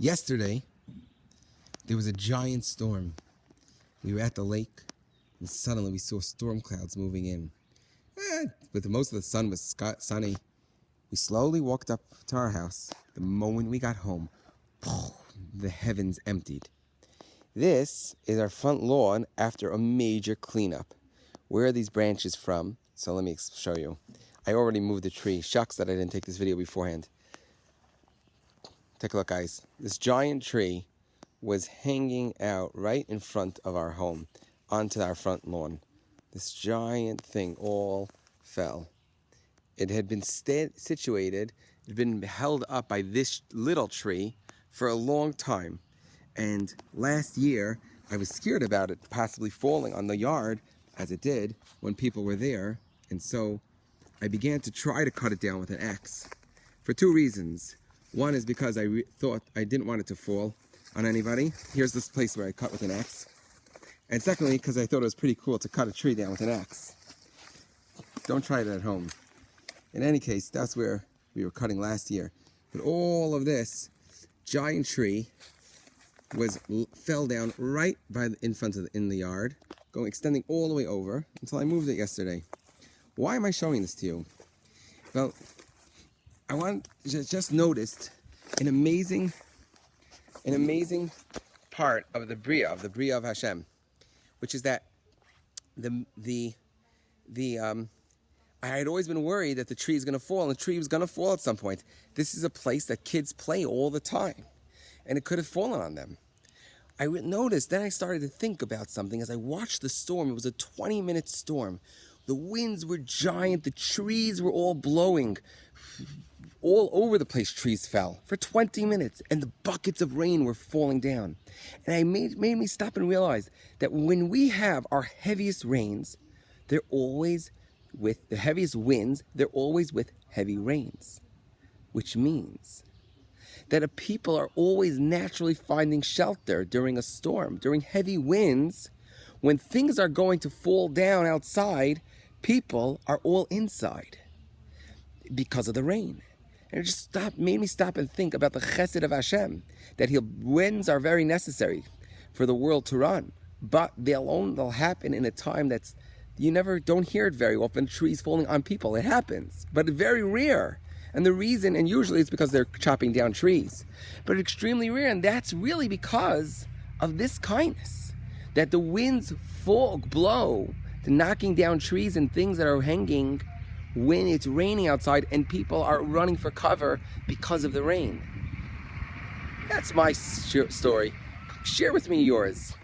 Yesterday, there was a giant storm. We were at the lake, and suddenly we saw storm clouds moving in. But most of the sun was sunny. We slowly walked up to our house. The moment we got home, the heavens emptied. This is our front lawn after a major cleanup. Where are these branches from? So let me show you. I already moved the tree. Shucks that I didn't take this video beforehand. Take a look, guys. This giant tree was hanging out right in front of our home onto our front lawn. This giant thing all fell. It had been situated, it had been held up by this little tree for a long time. And last year, I was scared about it possibly falling on the yard, as it did, when people were there. And so I began to try to cut it down with an axe for two reasons. One is because I thought I didn't want it to fall on anybody. Here's this place where I cut with an axe. And secondly, because I thought it was pretty cool to cut a tree down with an axe. Don't try it at home. In any case, that's where we were cutting last year. But all of this giant tree fell down right in front of in the yard, extending all the way over until I moved it yesterday. Why am I showing this to you? Well, I just noticed an amazing part of the Bria of Hashem, which is that I had always been worried that the tree is going to fall, and the tree was going to fall at some point. This is a place that kids play all the time, and it could have fallen on them. I noticed, then I started to think about something as I watched the storm. It was a 20-minute storm. The winds were giant, the trees were all blowing. All over the place trees fell for 20 minutes, and the buckets of rain were falling down. And it made me stop and realize that when we have our heaviest rains, they're always with the heaviest winds, they're always with heavy rains. Which means that people are always naturally finding shelter during a storm, during heavy winds. When things are going to fall down outside, people are all inside because of the rain. And it just made me stop and think about the chesed of Hashem, that winds are very necessary for the world to run, but they'll happen in a time that's, don't hear it very often, trees falling on people. It happens, but it's very rare. And the reason, and usually it's because they're chopping down trees, but it's extremely rare, and that's really because of this kindness, that the winds blow, to knocking down trees and things that are hanging when it's raining outside and people are running for cover because of the rain. That's my story. Share with me yours.